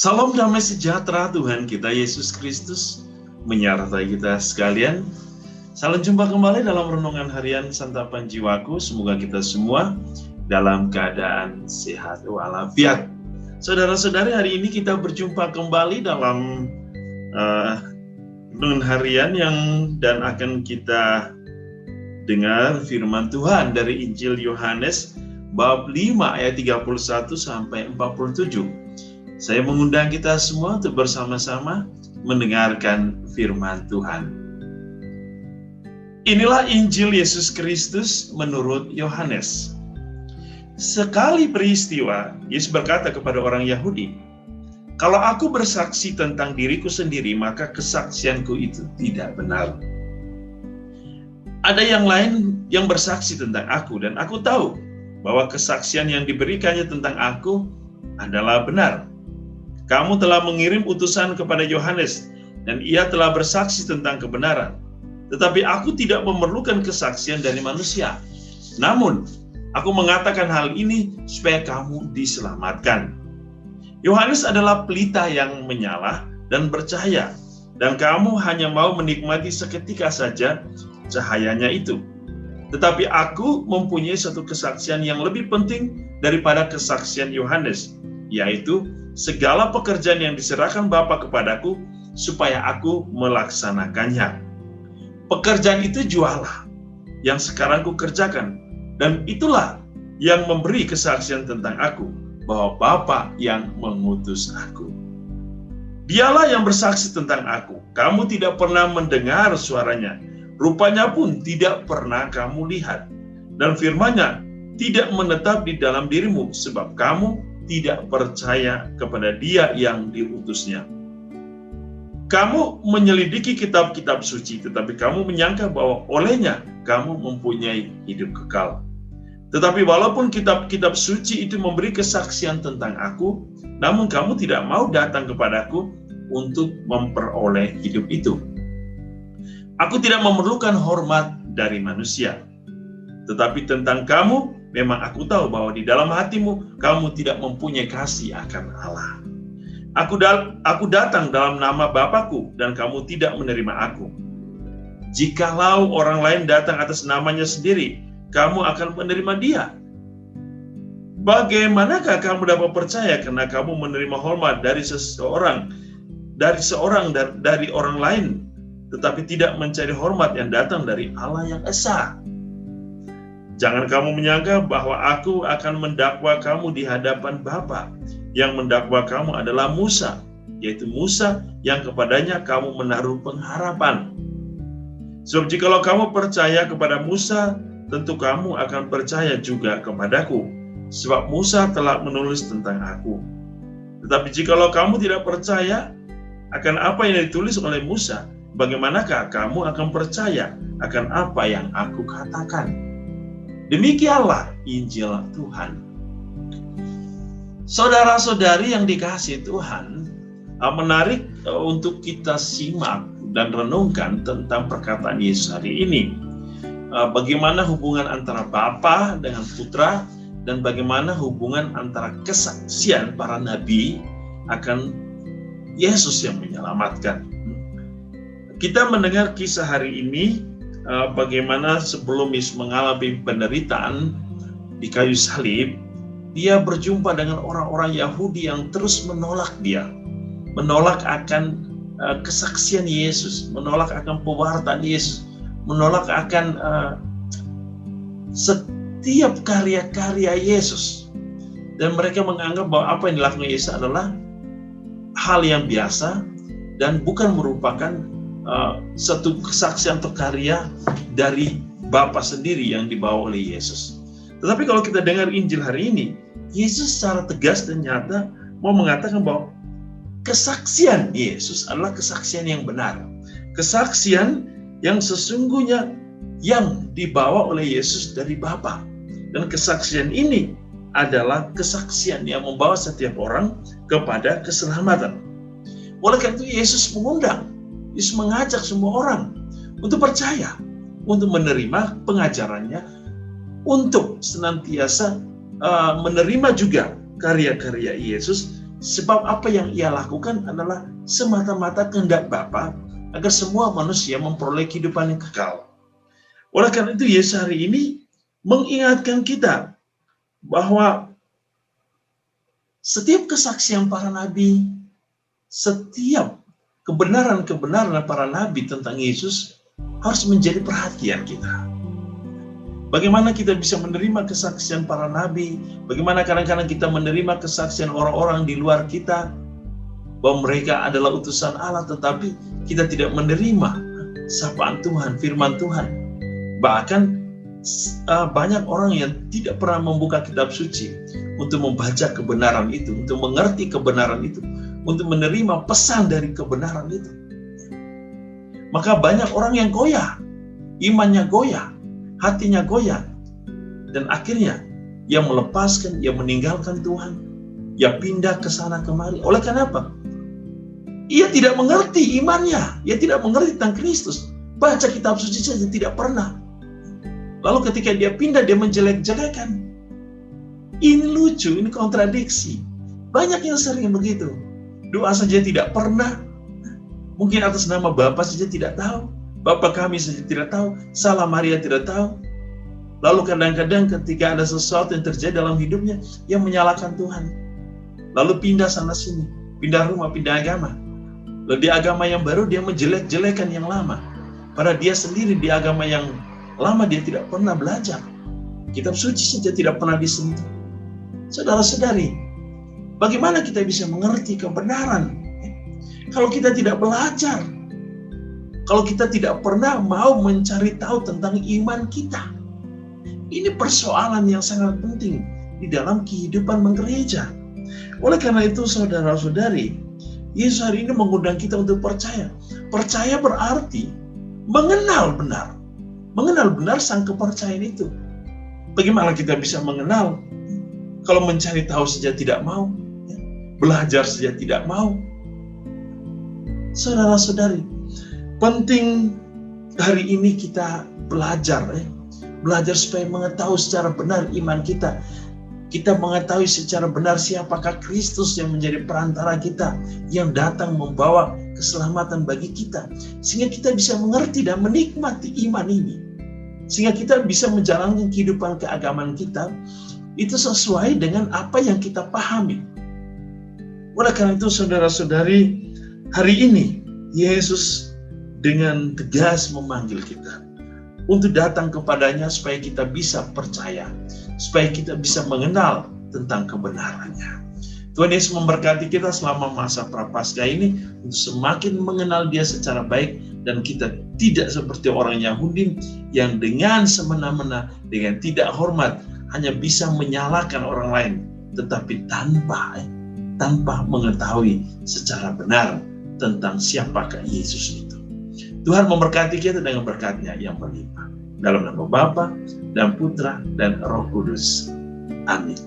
Salam damai sejahtera Tuhan kita Yesus Kristus menyertai kita sekalian. Salam jumpa kembali dalam renungan harian santapan jiwaku. Semoga kita semua dalam keadaan sehat walafiat. Saudara-saudari, hari ini kita berjumpa kembali dalam renungan harian dan akan kita dengar firman Tuhan dari Injil Yohanes bab 5 ayat 31 sampai 47. Saya mengundang kita semua untuk bersama-sama mendengarkan firman Tuhan. Inilah Injil Yesus Kristus menurut Yohanes. Sekali peristiwa, Yesus berkata kepada orang Yahudi, "Kalau aku bersaksi tentang diriku sendiri, maka kesaksianku itu tidak benar. Ada yang lain yang bersaksi tentang aku, dan aku tahu bahwa kesaksian yang diberikannya tentang aku adalah benar. Kamu telah mengirim utusan kepada Yohanes, dan ia telah bersaksi tentang kebenaran. Tetapi aku tidak memerlukan kesaksian dari manusia. Namun, aku mengatakan hal ini supaya kamu diselamatkan. Yohanes adalah pelita yang menyala dan bercahaya, dan kamu hanya mau menikmati seketika saja cahayanya itu. Tetapi aku mempunyai satu kesaksian yang lebih penting daripada kesaksian Yohanes, yaitu segala pekerjaan yang diserahkan Bapa kepadaku supaya aku melaksanakannya. Pekerjaan itu jualah yang sekarang ku kerjakan, dan itulah yang memberi kesaksian tentang aku, bahwa Bapa yang mengutus aku. Dialah yang bersaksi tentang aku. Kamu tidak pernah mendengar suaranya, rupanya pun tidak pernah kamu lihat, dan firman-Nya tidak menetap di dalam dirimu, sebab kamu tidak percaya kepada Dia yang diutusnya. Kamu menyelidiki kitab-kitab suci, tetapi kamu menyangka bahwa olehnya kamu mempunyai hidup kekal. Tetapi walaupun kitab-kitab suci itu memberi kesaksian tentang aku, namun kamu tidak mau datang kepadaku untuk memperoleh hidup itu. Aku tidak memerlukan hormat dari manusia. Tetapi tentang kamu, memang aku tahu bahwa di dalam hatimu kamu tidak mempunyai kasih akan Allah. Aku datang dalam nama Bapakku, dan kamu tidak menerima aku. Jikalau orang lain datang atas namanya sendiri, kamu akan menerima dia. Bagaimanakah kamu dapat percaya karena kamu menerima hormat dari orang lain, tetapi tidak mencari hormat yang datang dari Allah yang esa? Jangan kamu menyangka bahwa aku akan mendakwa kamu di hadapan Bapa. Yang mendakwa kamu adalah Musa, yaitu Musa yang kepadanya kamu menaruh pengharapan. Sebab jikalau kamu percaya kepada Musa, tentu kamu akan percaya juga kepadaku, sebab Musa telah menulis tentang aku. Tetapi jikalau kamu tidak percaya akan apa yang ditulis oleh Musa, bagaimanakah kamu akan percaya akan apa yang aku katakan? Demikianlah Injil Tuhan. Saudara-saudari yang dikasihi Tuhan, menarik untuk kita simak dan renungkan tentang perkataan Yesus hari ini. Bagaimana hubungan antara Bapa dengan Putra, dan bagaimana hubungan antara kesaksian para nabi akan Yesus yang menyelamatkan. Kita mendengar kisah hari ini, bagaimana sebelum Yesus mengalami penderitaan di kayu salib, dia berjumpa dengan orang-orang Yahudi yang terus menolak dia, menolak akan kesaksian Yesus, menolak akan pewartaan Yesus, menolak akan setiap karya-karya Yesus, dan mereka menganggap bahwa apa yang dilakukan Yesus adalah hal yang biasa dan bukan merupakan satu kesaksian atau karya dari Bapa sendiri yang dibawa oleh Yesus. Tetapi kalau kita dengar Injil hari ini, Yesus secara tegas dan nyata mau mengatakan bahwa kesaksian Yesus adalah kesaksian yang benar, kesaksian yang sesungguhnya yang dibawa oleh Yesus dari Bapa. Dan kesaksian ini adalah kesaksian yang membawa setiap orang kepada keselamatan. Oleh karena itu Yesus Yesus mengajak semua orang untuk percaya, untuk menerima pengajarannya, untuk senantiasa menerima juga karya-karya Yesus Sebab apa yang ia lakukan adalah semata-mata kehendak Bapa agar semua manusia memperoleh kehidupan yang kekal. Oleh karena itu Yesus hari ini mengingatkan kita bahwa setiap kesaksian para nabi, setiap kebenaran-kebenaran para nabi tentang Yesus harus menjadi perhatian kita. Bagaimana kita bisa menerima kesaksian para nabi, bagaimana kadang-kadang kita menerima kesaksian orang-orang di luar kita, bahwa mereka adalah utusan Allah, tetapi kita tidak menerima sapaan Tuhan, firman Tuhan. Bahkan banyak orang yang tidak pernah membuka kitab suci untuk membaca kebenaran itu, untuk mengerti kebenaran itu, untuk menerima pesan dari kebenaran itu. Maka banyak orang yang goyah, imannya goyah, hatinya goyah, dan akhirnya ia melepaskan, ia meninggalkan Tuhan, ia pindah ke sana kemari. Oleh karena apa? Ia tidak mengerti imannya, ia tidak mengerti tentang Kristus. Baca kitab suci saja tidak pernah. Lalu ketika dia pindah, dia menjelek-jelekan. Ini lucu, ini kontradiksi. Banyak yang sering begitu. Doa saja tidak pernah. Mungkin atas nama Bapa saja tidak tahu. Bapa kami saja tidak tahu. Salah Maria tidak tahu. Lalu kadang-kadang ketika ada sesuatu yang terjadi dalam hidupnya, ia menyalahkan Tuhan. Lalu pindah sana sini. Pindah rumah, pindah agama. Lalu di agama yang baru dia menjelek-jelekan yang lama. Padahal dia sendiri di agama yang lama dia tidak pernah belajar. Kitab suci saja tidak pernah disentuh. Saudara-saudari, bagaimana kita bisa mengerti kebenaran kalau kita tidak belajar? Kalau kita tidak pernah mau mencari tahu tentang iman kita. Ini persoalan yang sangat penting di dalam kehidupan menggereja. Oleh karena itu saudara-saudari, Yesus hari ini mengundang kita untuk percaya. Percaya berarti mengenal benar. Mengenal benar sang kepercayaan itu. Bagaimana kita bisa mengenal kalau mencari tahu saja tidak mau, belajar saja tidak mau? Saudara-saudari, penting hari ini kita belajar, belajar supaya mengetahui secara benar iman kita. Kita mengetahui secara benar siapakah Kristus yang menjadi perantara kita, yang datang membawa keselamatan bagi kita. Sehingga kita bisa mengerti dan menikmati iman ini. Sehingga kita bisa menjalankan kehidupan keagamaan kita, itu sesuai dengan apa yang kita pahami. Oleh karena itu saudara-saudari, hari ini Yesus dengan tegas memanggil kita untuk datang kepadanya supaya kita bisa percaya, supaya kita bisa mengenal tentang kebenarannya. Tuhan Yesus memberkati kita selama masa Prapaskah ini untuk semakin mengenal Dia secara baik, dan kita tidak seperti orang Yahudi yang dengan semena-mena, dengan tidak hormat, hanya bisa menyalahkan orang lain, tetapi tanpa mengetahui secara benar tentang siapakah Yesus itu. Tuhan memberkati kita dengan berkat-Nya yang berlimpah. Dalam nama Bapa dan Putra dan Roh Kudus. Amin.